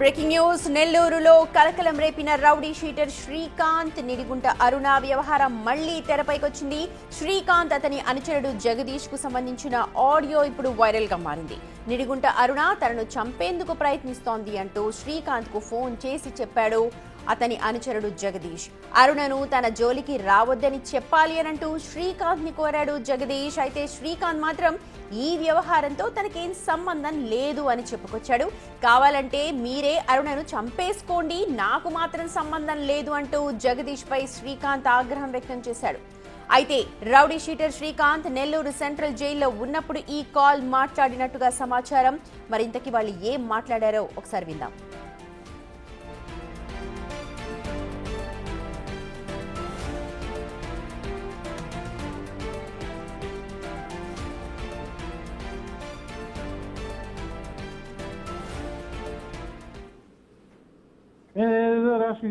Breaking news నెల్లూరులో కలకలం రేపిన rowdy sheeter Srikanth Nidigunta అరుణ వ్యవహారం మళ్లీ తెరపైకొచ్చింది. శ్రీకాంత్ అతని అనుచరుడు జగదీష్ కు సంబంధించిన ఆడియో ఇప్పుడు వైరల్ గా మారింది. నిడిగుంట అరుణ తనను చంపేందుకు ప్రయత్నిస్తోంది అంటూ శ్రీకాంత్ కు ఫోన్ చేసి చెప్పాడు అతని అనుచరుడు జగదీష్. అరుణను తన జోలికి రావద్దని చెప్పాలి అనంటూ శ్రీకాంత్ ని కోరాడు జగదీష్. అయితే శ్రీకాంత్ మాత్రం ఈ వ్యవహారంతో తనకేం సంబంధం లేదు అని చెప్పుకొచ్చాడు. కావాలంటే మీరే అరుణను చంపేసుకోండి, నాకు మాత్రం సంబంధం లేదు అంటూ జగదీష్ పై శ్రీకాంత్ ఆగ్రహం వ్యక్తం చేశాడు. అయితే rowdy sheeter Srikanth Nellore central జైల్లో ఉన్నప్పుడు ఈ కాల్ మాట్లాడినట్టుగా సమాచారం. మరింతకి వాళ్ళు ఏం మాట్లాడారో ఒకసారి విందాం.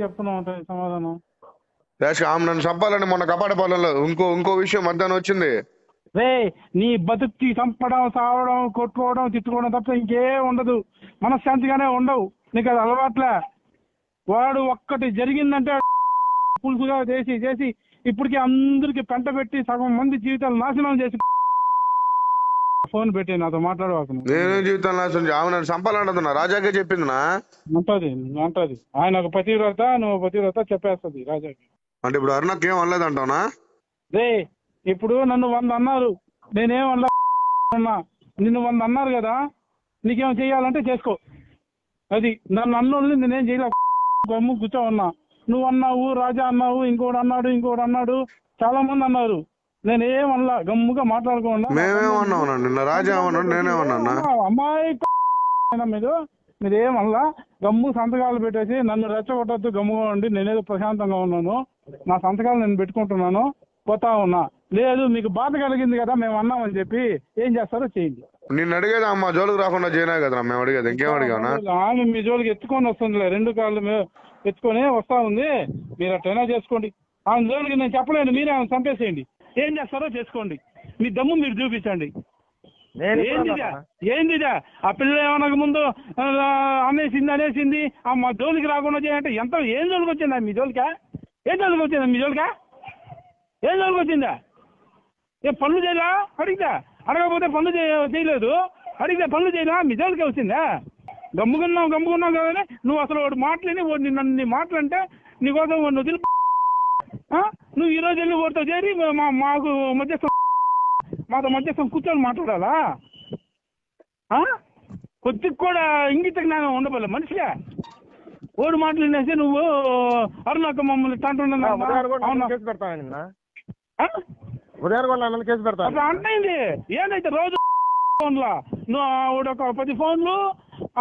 చెప్తున్నా సమాధానం ఆమె నన్ను చంపాలని మొన్న కపాటపాలెంలో ఇంకో విషయం మధ్యాహ్నం వచ్చింది. రే నీ బతుక్కి చంపడం, సావడం, కొట్టుకోవడం, తిట్టుకోవడం తప్ప ఇంకేం ఉండదు. మనశ్శాంతిగానే ఉండవు. నీకు అది అలవాట్లే. వాడు ఒక్కటి జరిగిందంటే పులుసుగా చేసి ఇప్పటికీ అందరికి పెంట పెట్టి సగం మంది జీవితాలు నాశనం చేసి ఫోన్ పెట్టి నాతో మాట్లాడవాకు. నేను జీవితాలు నాశనం. ఆమె నన్ను చంపాలంటున్నా. రాజాకే చెప్పిందినా? అంటది. ఆయన ఒక పతివ్రత, నువ్వు పతివ్రత చెప్పేస్తుంది రాజాకి. అంటే ఇప్పుడు అరుణకి ఏం అనలేదంటావునా? రే ఇప్పుడు నన్ను 100 అన్నారు, నేనేం అన్నా. నిన్ను 100 అన్నారు కదా, నీకేం చెయ్యాలంటే చేసుకో. అది నన్ను అన్నోళ్ళని నేనేం చేయలే. గమ్ము కూర్చో ఉన్నా. నువ్వు అన్నావు, రాజా అన్నావు, ఇంకోటి అన్నాడు, చాలా మంది అన్నారు. నేనేం అనలా. గమ్ముగా మాట్లాడుకోండి. మేమేమన్నావు? నిన్న రాజా ఏమన్నాడు, నేనేమన్నా? అమ్మాయి మీరేం అనలా. గమ్ము సంతకాలు పెట్టేసి నన్ను రెచ్చగొట్టద్దు, గమ్ముగా ఉండి నేనేదో ప్రశాంతంగా ఉన్నాను, నా సంతకాలు నేను పెట్టుకుంటున్నాను, పోతా ఉన్నా. లేదు మీకు బాధ కలిగింది కదా మేము అన్నామని చెప్పి ఏం చేస్తారో చేయండి. నిన్ను అడిగేది అమ్మ జోలికి రాకుండా చేయనా కదా మేము అడిగేది. ఇంకేం అడిగానా? ఆమె మీ జోలికి ఎత్తుకొని వస్తుందిలే, 2 కాళ్ళు ఎత్తుకొని వస్తా ఉంది. మీరు అట్టైనా చేసుకోండి. ఆమె జోలికి నేను చెప్పలేను, మీరే ఆమె చంపేసేయండి. ఏం చేస్తారో చేసుకోండి. మీ దమ్ము మీరు చూపించండి. ఏందిదా ఆ పిల్ల ఏమనక ముందు అనేసింది ఆ మా జోలికి రాకుండా చేయాలంటే ఎంత ఏం జోలికి వచ్చిందా మీ జోలికా? ఏం జోలికి వచ్చిందా? ఏ పనులు చేయరా? అడగకపోతే పనులు చేయలేదు. అడిగితే పనులు చేయరా? మీ జోలికే వచ్చిందా? గమ్ముకున్నావు కదా. నువ్వు అసలు వాడు మాటలేని నన్ను మాటలంటే నీకోసం వాడిని వదిలి నువ్వు ఈ రోజు వెళ్ళి వాడితో చేరి మాతో మధ్యస్థం కూర్చొని మాట్లాడాలా? కొద్దిగా కూడా ఇంగిత జ్ఞానం ఉండబోలే మనిషిగా. ఓడి మాటలు వినేసి నువ్వు అరుణాక మమ్మల్ని అట్లా అంటైంది. ఏందైతే రోజు ఫోన్లా నువ్వు ఆవిడొక 10 ఫోన్లు,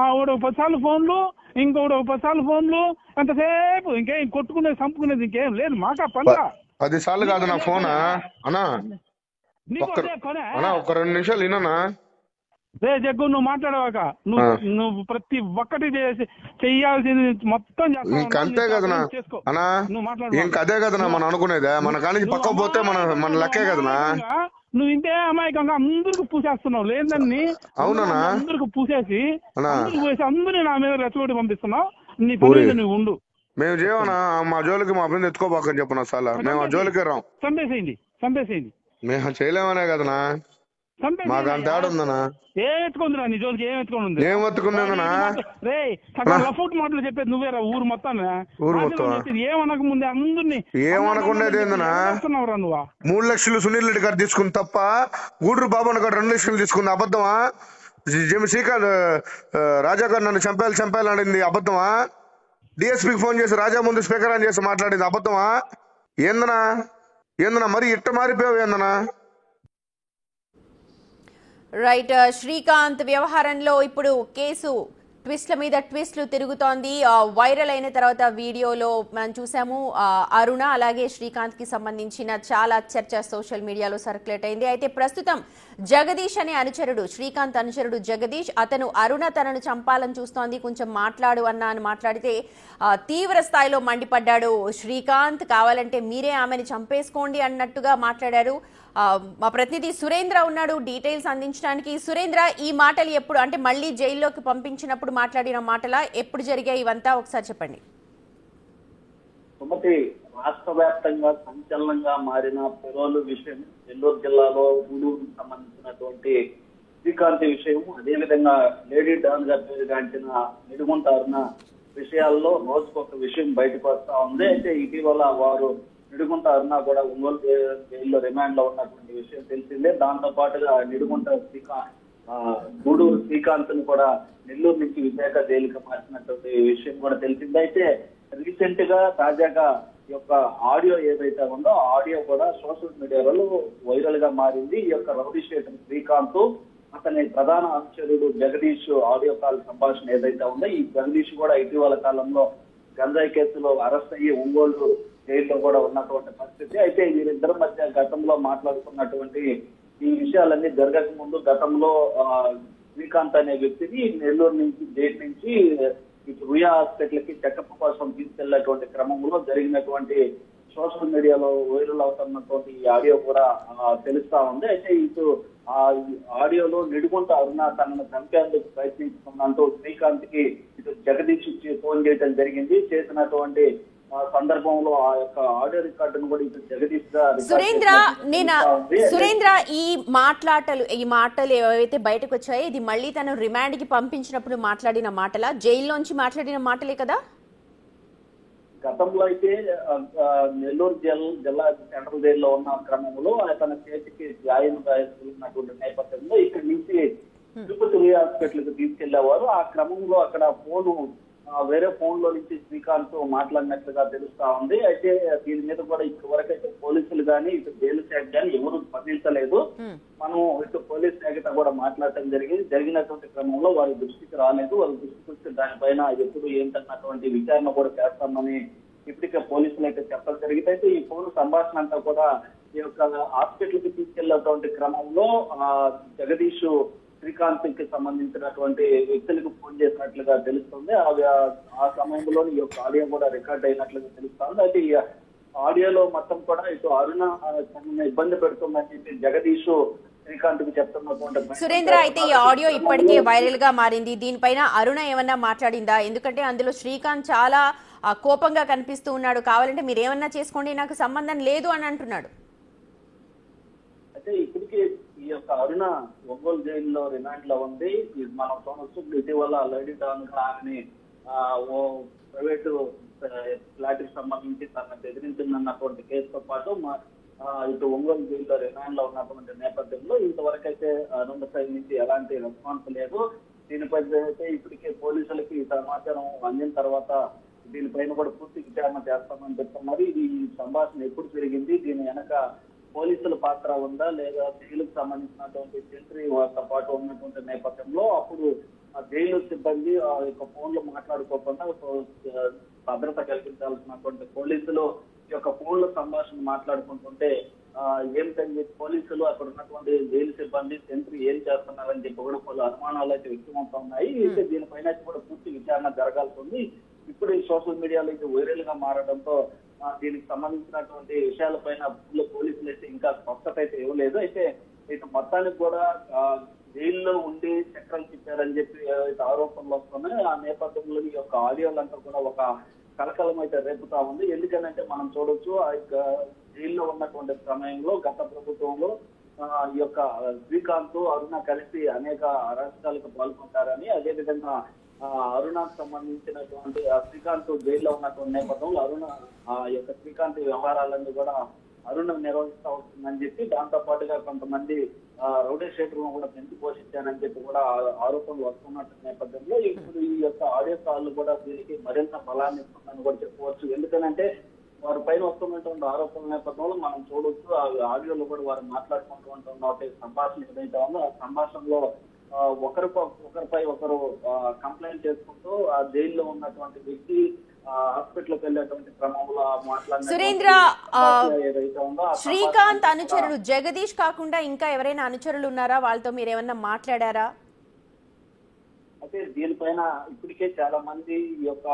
ఆవిడ 10 సార్లు ఫోన్లు, ఇంకోటి 10 సార్లు ఫోన్లు, ఎంతసేపు ఇంకేం కొట్టుకునేది చంపుకునేది ఇంకేం లేదు. మాకా పనుల 10 సార్లు కాదు నా ఫోనా అన్నా. ఒక 2 నిమిషాలు విననా? రే జగ్గు నువ్వు మాట్లాడవాక. నువ్వు ప్రతి ఒక్కటి చెయ్యాల్సింది మొత్తం ఇంకంతే కదనా అన్నా. ఇంకదే కదనా మనం అనుకునేదే. మన కానీ పక్క పోతే మన లెక్కే కదనా. నువ్వు ఇంతే అమాయకంగా అందరికి పూసేస్తున్నావు. లేదని అవునా? అందరికి పూసేసి అందరినీ నా మీద రెచ్చగొట్టి పంపిస్తున్నావు. నీ పని నువ్వు ఉండు. మేము చేయమన్నా మా జోలికి మా అభివృద్ధి ఎత్తుకోబాకని చెప్పిన సార్. మేము ఆ జోలికి రాం. చంపేసేయండి. మేము చేయలేమనే కదనా. మాకు అంత ఆడుందనా? ఏం ఎత్తుకుందిరా నీ జోలికి? ఏం ఎత్తుకుంది? ఏం ఎత్తుకున్నా? రే లఫౌట్ మాటలు చెప్పేది నువ్వేరా. ఊరు మొత్తం ఏమనక ముందే అందరినీ ఏమనకుండేది ఏందనా? నువ్వు 3 లక్షలు సునీల్ రెడ్డి గారు తీసుకుని తప్ప, గూడూరు బాబు గారు 2 లక్షలు తీసుకుంది అబద్ధమా? శ్రీకాంత్ రాజా గారు నన్ను చంపాలనింది అబద్ధమా? డిఎస్పీకి ఫోన్ చేసి రాజా ముందు స్పీకర్ అని చేసి మాట్లాడింది అబద్ధమా? ఏందనా మరి ఇట్ట మారిపోయావు ఏందనా? రైట్. శ్రీకాంత్ వ్యవహారంలో ఇప్పుడు కేసు ట్విస్ట్ల మీద ట్విస్ట్లు తిరుగుతోంది. వైరల్ అయిన తర్వాత వీడియోలో మనం చూసాము అరుణ అలాగే శ్రీకాంత్ కి సంబంధించిన చాలా చర్చ సోషల్ మీడియాలో సర్క్యులేట్ అయింది. అయితే ప్రస్తుతం జగదీష్ అనే అనుచరుడు, శ్రీకాంత్ అనుచరుడు జగదీష్, అతను అరుణ తనను చంపాలని చూస్తోంది, కొంచెం మాట్లాడు అన్నా అని మాట్లాడితే తీవ్ర స్థాయిలో మండిపడ్డాడు శ్రీకాంత్. కావాలంటే మీరే ఆమెను చంపేసుకోండి అన్నట్టుగా మాట్లాడారు. మా ప్రతినిధి సురేంద్ర ఉన్నాడు డీటెయిల్స్ అందించడానికి. సురేంద్ర, ఈ మాటలు ఎప్పుడు అంటే మళ్ళీ జైల్లోకి పంపించినప్పుడు పంపించినప్పుడు మాట్లాడిన మాటలా, ఎప్పుడు జరిగాయి ఇవంతా ఒకసారి చెప్పండి. సుమతి, రాష్ట్ర వ్యాప్తంగా సంచలనంగా మారిన పెరోలు విషయం, నెల్లూరు జిల్లాలో గూడూరుకు సంబంధించినటువంటి శ్రీకాంత్ విషయం, అదేవిధంగా లేడీ డాన్ గా పేరుగాంచిన నిడుగుంట అరుణ విషయాల్లో రోజుకొక విషయం బయటకు వస్తా ఉంది. అయితే ఇటీవల వారు నిడుగుంట అరుణ కూడా ఒంగోలు జైల్లో రిమాండ్ లో ఉన్నటువంటి విషయం తెలిసిందే. దాంతో పాటుగా నిడుగుంట గూడూరు శ్రీకాంత్ ను కూడా నెల్లూరు నుంచి విశాఖ జైలుకి మార్చినటువంటి విషయం కూడా తెలిసిందే. అయితే రీసెంట్ గా తాజాగా ఈ యొక్క ఆడియో ఏదైతే ఉందో ఆడియో కూడా సోషల్ మీడియాలో వైరల్ గా మారింది. ఈ యొక్క రౌడీ షీటర్ శ్రీకాంత్, అతని ప్రధాన అనుచరుడు జగదీష్ ఆడియో కాల్ సంభాషణ ఏదైతే ఉందో, ఈ జగదీష్ కూడా ఇటీవల కాలంలో గంజాయి కేసులో అరెస్ట్ అయ్యి ఒంగోలు జైల్లో కూడా ఉన్నటువంటి పరిస్థితి. అయితే వీరిద్దరి మధ్య గతంలో మాట్లాడుకున్నటువంటి ఈ విషయాలన్నీ జరగక ముందు గతంలో శ్రీకాంత్ అనే వ్యక్తిని నెల్లూరు నుంచి జైలు నుంచి రుయా హాస్పిటల్ కి చెకప్ కోసం తీసుకెళ్లేటువంటి క్రమంలో జరిగినటువంటి సోషల్ మీడియాలో వైరల్ అవుతున్నటువంటి ఈ ఆడియో కూడా తెలుస్తా ఉంది. అయితే ఇటు ఆ ఆడియోలో నిడుగుంట అరుణ తనను చంపేందుకు ప్రయత్నించుకున్నంటూ శ్రీకాంత్ కి ఇటు జగదీష్ ఫోన్ చేయడం జరిగింది. చేసినటువంటి సందర్భంలో ఆ యొక్క ఆడియో రికార్డును కూడా ఇటు జగదీష్ గా సురేంద్ర, ఈ మాటలు ఏవైతే బయటకు వచ్చాయో ఇది మళ్ళీ తను రిమాండ్ కి పంపించినప్పుడు మాట్లాడిన మాటలా, జైల్లోంచి మాట్లాడిన మాటలే కదా? గతంలో అయితే నెల్లూరు జిల్లా సెంట్రల్ జైల్లో ఉన్న క్రమంలో తన చేతికి గాయం గాయస్తున్నటువంటి నేపథ్యంలో ఇక్కడి నుంచి తిరుపతి హాస్పిటల్ కి తీసుకెళ్లేవారు. ఆ క్రమంలో అక్కడ వేరే ఫోన్ లో నుంచి శ్రీకాంత్ మాట్లాడినట్లుగా తెలుస్తా ఉంది. అయితే దీని మీద కూడా ఇప్పటి వరకు అయితే పోలీసులు కానీ ఇటు జైలు శాఖ కానీ ఎవరు స్పందించలేదు. మనం ఇటు పోలీస్ శాఖతో కూడా మాట్లాడటం జరిగినటువంటి క్రమంలో వారి దృష్టికి రాలేదు. వాళ్ళ దృష్టికి వచ్చి దానిపైన ఎప్పుడు ఏంటన్నటువంటి విచారణ కూడా చేస్తామని ఇప్పటికే పోలీసులు అయితే చెప్పడం జరిగింది. అయితే ఈ ఫోన్ సంభాషణ అంతా కూడా ఈ యొక్క హాస్పిటల్ కి తీసుకెళ్లేటువంటి క్రమంలో జగదీష్ శ్రీకాంత్ కి సంబంధించినటువంటి వ్యక్తులకు ఫోన్ చేసినట్లుగా తెలుస్తుంది. ఆ సమయంలో ఈ యొక్క ఆడియో కూడా రికార్డ్ అయినట్లుగా తెలుస్తుంది. అయితే ఈ ఆడియోలో మొత్తం కూడా ఇటు అరుణ ఇబ్బంది పెడుతుందని చెప్పి జగదీష్ శ్రీకాంత్ కి చెప్తున్నటువంటి సురేంద్ర, అయితే ఈ ఆడియో ఇప్పటికే వైరల్ గా మారింది. దీనిపైన అరుణ ఏమన్నా మాట్లాడిందా? ఎందుకంటే అందులో శ్రీకాంత్ చాలా కోపంగా కనిపిస్తూ ఉన్నాడు. కావాలంటే మీరు ఏమన్నా చేసుకోండి, నాకు సంబంధం లేదు అని అంటున్నాడు. అయితే ఇప్పటికే ఈ యొక్క అరుణ ఒంగోలు జైల్లో రిమాండ్ లో ఉంది. మనం చూడొచ్చు, ఇటీవల లేడీ డాన్ గా ఆమెని ఓ ప్రైవేటు ఫ్లాట్ కి సంబంధించి తనను బెదిరించిందన్నటువంటి కేసుతో పాటు ఇటు ఒంగోలు జైల్లో రిమాండ్ లో ఉన్నటువంటి నేపథ్యంలో ఇంతవరకు అయితే అరుణ సైడ్ నుంచి ఎలాంటి రెస్పాన్స్ లేదు. దీనిపై అయితే ఇప్పటికే పోలీసులకి ఈ సమాచారం అందిన తర్వాత దీనిపైన కూడా పూర్తి విచారణ చేస్తామని చెప్తున్నారు. ఈ సంభాషణ ఎప్పుడు జరిగింది, దీని వెనక పోలీసుల పాత్ర ఉందా లేదా జైలుకు సంబంధించినటువంటి సెంట్రీ వారితో పాటు ఉన్నటువంటి నేపథ్యంలో అప్పుడు జైలు సిబ్బంది ఆ యొక్క ఫోన్లు మాట్లాడుకోకుండా భద్రత కల్పించాల్సినటువంటి పోలీసులు ఈ యొక్క ఫోన్ల సంభాషణ మాట్లాడుకుంటుంటే ఏమిటని చెప్పి పోలీసులు అక్కడ ఉన్నటువంటి జైలు సిబ్బంది సెంట్రీ ఏం చేస్తున్నారని చెప్పి కూడా పలు అనుమానాలు అయితే వ్యక్తమవుతున్నాయి. అయితే దీనిపైన కూడా పూర్తి విచారణ జరగాల్సి ఉంది. ఇప్పుడు ఈ సోషల్ మీడియాలో ఇది వైరల్ గా మారడంతో దీనికి సంబంధించినటువంటి విషయాలపైన పోలీసులు అయితే ఇంకా స్పష్టత అయితే ఇవ్వలేదు. అయితే ఇటు మొత్తానికి కూడా జైల్లో ఉండి చక్రాలు తిప్పారని చెప్పి ఏవైతే ఆరోపణలు వస్తున్నాయి ఆ నేపథ్యంలో ఈ యొక్క ఆడియోలంతా కూడా ఒక కలకలం అయితే రేపుతా ఉంది. ఎందుకంటే మనం చూడొచ్చు ఆ యొక్క జైల్లో ఉన్నటువంటి సమయంలో గత ప్రభుత్వంలో ఈ యొక్క శ్రీకాంత్ అరుణ కలిసి అనేక అరాచకాలకు పాల్గొంటారని, అదేవిధంగా అరుణకు సంబంధించినటువంటి శ్రీకాంత్ జైల్లో ఉన్నటువంటి నేపథ్యంలో అరుణ ఆ యొక్క శ్రీకాంత్ వ్యవహారాలన్నీ కూడా అరుణ నిర్వహిస్తా వస్తుందని చెప్పి దాంతో పాటుగా కొంతమంది రౌడీ షీటర్లను కూడా పెంచి పోషించారని చెప్పి కూడా ఆరోపణలు వస్తున్నట్టు నేపథ్యంలో ఇప్పుడు ఈ యొక్క ఆడియో కాల్లు కూడా దీనికి మరింత బలాన్ని ఇస్తుందని కూడా చెప్పవచ్చు. ఎందుకనంటే వారి పైన వస్తున్నటువంటి ఆరోపణల నేపథ్యంలో మనం చూడొచ్చు ఆ ఆడియోలో కూడా వారు మాట్లాడుకుంటున్నటువంటి సంభాషణ ఏదైతే ఉందో ఆ సంభాషణలో ఒకరిపై ఒకరు కంప్లైంట్ చేసుకుంటూ ఆ జైల్లో ఉన్నటువంటి వ్యక్తి హాస్పిటల్కి వెళ్ళేటువంటి క్రమంలో మాట్లాడిన సురేంద్ర, శ్రీకాంత్ అనుచరులు జగదీష్ కాకుండా ఇంకా ఎవరైనా అనుచరులు ఉన్నారా? వాళ్ళతో మీరు ఏమన్నా మాట్లాడారా? అయితే దీనిపైన ఇప్పటికే చాలా మంది ఈ యొక్క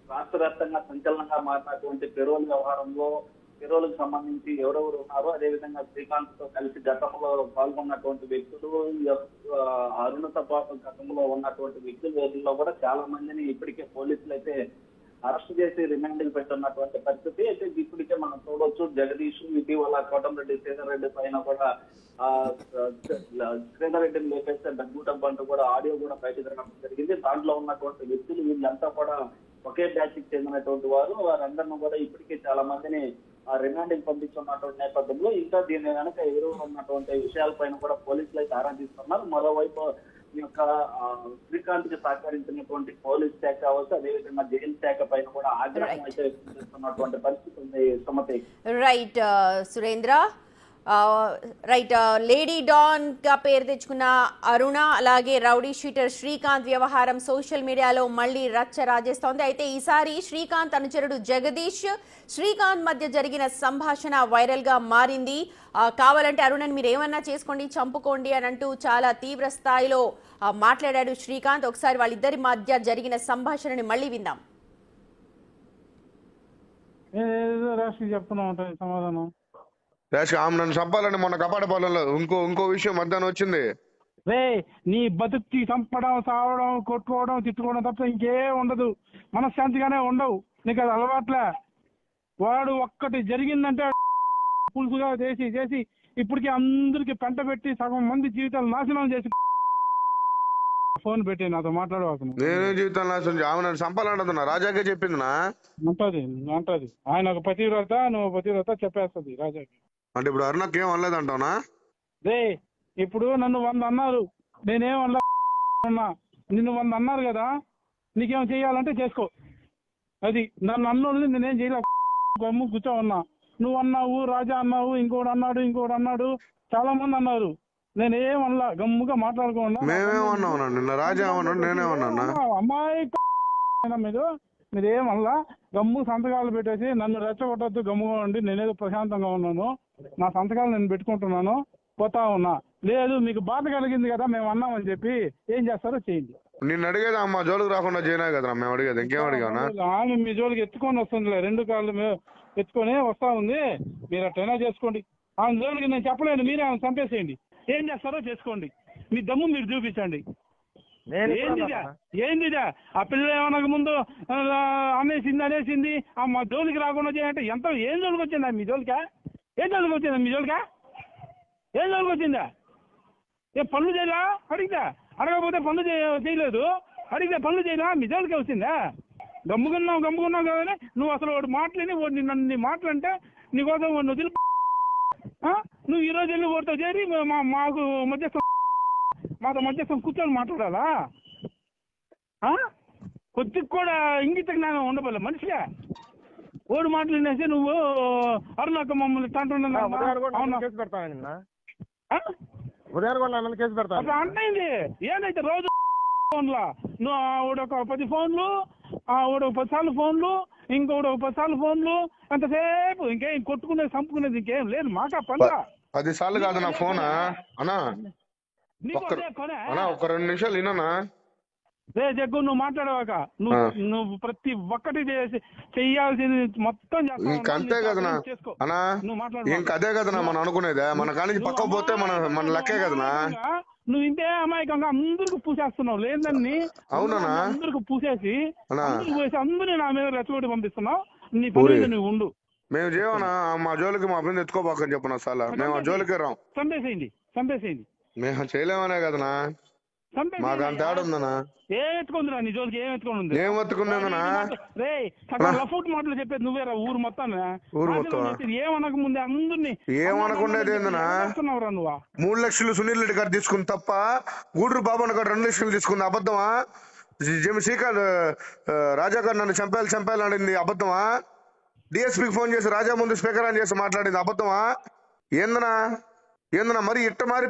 రాష్ట్ర వ్యాప్తంగా సంచలనంగా మారినటువంటి పెరోల్ వ్యవహారంలో హీరోలకు సంబంధించి ఎవరెవరు ఉన్నారో, అదేవిధంగా శ్రీకాంత్ తో కలిసి గతంలో పాల్గొన్నటువంటి వ్యక్తులు, అరుణతో పాటు గతంలో ఉన్నటువంటి వ్యక్తుల వీళ్ళలో కూడా చాలా మందిని ఇప్పటికే పోలీసులు అయితే అరెస్ట్ చేసి రిమాండ్ పెట్టున్నటువంటి పరిస్థితి అయితే ఇప్పటికే మనం చూడవచ్చు. జగదీష్ ఇటీవల కోటంరెడ్డి శ్రీధర్ రెడ్డి పైన కూడా శ్రీధర్ రెడ్డిని లేపేస్తే డబ్బు డబ్బు అంటూ కూడా ఆడియో కూడా బయటకు రావడం జరిగింది. దాంట్లో ఉన్నటువంటి వ్యక్తులు వీళ్ళంతా కూడా ఒకే బ్యాచ్ కి చెందినటువంటి వారందరినీ కూడా ఇప్పటికే చాలా మందిని రిమాండ్ పంపించున్నటువంటి నేపథ్యంలో ఇంకా దీని వెనక ఎదురు ఉన్నటువంటి విషయాలపైన కూడా పోలీసులు అయితే ఆరా తీస్తున్నారు. మరోవైపు ఈ యొక్క శ్రీకాంత్ కి సహకరించినటువంటి పోలీస్ శాఖ కావచ్చు, అదేవిధంగా జైలు శాఖ పైన కూడా ఆగ్రహం అయితే వ్యక్తం చేస్తున్నటువంటి పరిస్థితి ఉంది. Sumathi. Right Surendra. Right, lady don గా పేరు తెచ్చుకున్న అరుణ అలాగే రౌడీ షీటర్ శ్రీకాంత్ వ్యవహారం సోషల్ మీడియాలో మళ్ళీ రచ్చ రాజేస్తోంది. అయితే ఈసారి శ్రీకాంత్ అనుచరుడు జగదీష్ శ్రీకాంత్ మధ్య జరిగిన సంభాషణ వైరల్ గా మారింది. కావాలంటే అరుణని మీరు ఏమన్నా చేసుకోండి, చంపుకోండి అని అంటూ చాలా తీవ్ర స్థాయిలో మాట్లాడాడు శ్రీకాంత్. ఒకసారి వాళ్ళిద్దరి మధ్య జరిగిన సంభాషణని మళ్ళీ విందాం. చెప్తున్నా ఉంటాయి సమాధానం. ఆమె నన్ను చంపాలని మొన్న కపాటపాలెంలో ఇంకో విషయం మధ్యాహ్నం వచ్చింది. రే నీ బతుక్కి చంపడం, సావడం, కొట్టుకోవడం, తిట్టుకోవడం తప్ప ఇంకేం ఉండదు. మనశ్శాంతిగానే ఉండవు. నీకు అది అలవాట్లే. వాడు ఒక్కటి జరిగిందంటే పులుసుగా చేసి ఇప్పటికీ అందరికి పెంట పెట్టి సగం మంది జీవితాలు నాశనం చేసి ఫోన్ పెట్టి నాతో మాట్లాడవాల్సింది. నేనే జీవితాలు నాశనం. ఆమె నన్ను చంపాలంటున్నా. రాజాకే చెప్పిందినా అంటది. ఆయన ఒక పతివ్రత, నువ్వు పతివ్రత చెప్పేస్తుంది రాజాకి. అంటే ఇప్పుడు అరుణకి ఏం అనలేదంటావునా? రే ఇప్పుడు నన్ను 100 అన్నారు, నేనేం అన్నా. నిన్ను 100 అన్నారు కదా, నీకేం చెయ్యాలంటే చేసుకో. అది నన్ను అన్నోళ్ళు నేనేం చేయలే. గమ్ము కూర్చో ఉన్నా. నువ్వు అన్నావు, రాజా అన్నావు, ఇంకోటి అన్నాడు, చాలా మంది అన్నారు. నేనేం అనలా, గమ్ముగా మాట్లాడుకోండి. మేమేమన్నా నిన్న రాజా అన్నాడు, నేనేమన్నా అమ్మాయి మీరేమల్లా గమ్ము సంతకాలు పెట్టేసి నన్ను రెచ్చగొట్టద్దు, గమ్ముగా ఉండి నేనేదో ప్రశాంతంగా ఉన్నాను, నా సంతకాలు నేను పెట్టుకుంటున్నాను, పోతా ఉన్నా. లేదు మీకు బాధ కలిగింది కదా మేము అన్నామని చెప్పి ఏం చేస్తారో చేయండి. నిన్ను అడిగేది అమ్మ జోలికి రాకుండా చేయనా కదా మేము అడిగేది. ఇంకేం అడిగానా? ఆమె మీ జోలికి ఎత్తుకొని వస్తుందిలే, 2 కాళ్ళు ఎత్తుకొని వస్తా ఉంది. మీరు అట్టైనా చేసుకోండి. ఆమె జోలికి నేను చెప్పలేను, మీరే ఆమె చంపేసేయండి. ఏం చేస్తారో చేసుకోండి. మీ దమ్ము మీరు చూపించండి. ఏందిదా ఆ పిల్ల ఏమనక ముందు అనేసింది మా జోలికి రాకుండా చేయంటే ఏం జోలికి వచ్చిందా మీ జోలికా? ఏం జోలికి వచ్చిందా? ఏ పనులు చేయలా? అడగకపోతే పనులు చేయలేదు. అడిగితే పనులు చేయలా? మీ జోలికే వచ్చిందా? గమ్ముకున్నావు కానీ నువ్వు అసలు వాడు మాటలేని నన్ను మాటలంటే నీకోసం వాడిని వదిలి నువ్వు ఈ రోజు వెళ్ళి వాడితో చేరి మాకు మాతో మధ్యస్థం కూర్చొని మాట్లాడాలా? కొద్దిగా కూడా ఇంగిత జ్ఞానం ఉండబోలే మనిషిగా. ఓడి మాటలు వినేసి నువ్వు అరుణక్క మమ్మల్ని అట్లా అంటైంది. ఏదైతే రోజు ఫోన్లా నువ్వు ఒక 10 ఫోన్లు, ఒక 10 సార్లు ఫోన్లు, ఇంకొకటి ఒక 10 సార్లు ఫోన్లు, అంతసేపు ఇంకేం కొట్టుకునేది చంపుకునేది ఇంకేం లేదు. మాకా పనులా 10 సార్లు కాదు నా ఫోనా అన్నా. ఒక్క 2 నిమిషాలు విననా? రే జగ్గు, నువ్వు మాట్లాడవాక నువ్వు ప్రతి ఒక్కటి చెయ్యాల్సింది మొత్తం అంతే కదనా అన్నా. ఇంకదే కదనా మనం అనుకునేదే. మన కాలేజీ పక్కకు పోతే మన లెక్కే కదనా. నువ్వు ఇంతే అమాయకంగా అందరికి పూసేస్తున్నావు. లేదని అవునా? అందరికి పూసేసి అందరినీ నా మీద రెచ్చగొట్టి పంపిస్తున్నావు. నీ పని నువ్వు ఉండు. మేము చేయమన్నా మా జోలికి మా పిల్లలు ఎత్తుకోబాకని చెప్పిన సార్. మేము ఆ జోలికి రాం. చంపేసేయండి. మేము చేయలేమనే కదనా. మాకు అంత తేడా ఉందనా? ఏం ఎత్తుకుందిరా నీ జోలికి? ఏం ఎత్తుకుంది? ఏం ఎత్తుకున్నాదనా? రే లఫౌట్ మాటలు చెప్పేది నువ్వేరా ఊరు మొత్తం. ఏమనక ముందే అందరినీ ఏమనకుండేది ఏందనా? 3 లక్షలు సునీల్ రెడ్డి గారు తీసుకుంది తప్ప, గూడూరు బాబన్న గారు 2 లక్షలు తీసుకుంది అబద్ధమా? శ్రీకాంత్ రాజా గారు నన్ను చంపాలి అడింది అబద్ధమా? డిఎస్పీకి ఫోన్ చేసి రాజా ముందు స్పీకర్ ఆన్ చేసి మాట్లాడింది అబద్ధమా? ఏందనా మరి ఇట్ట మారి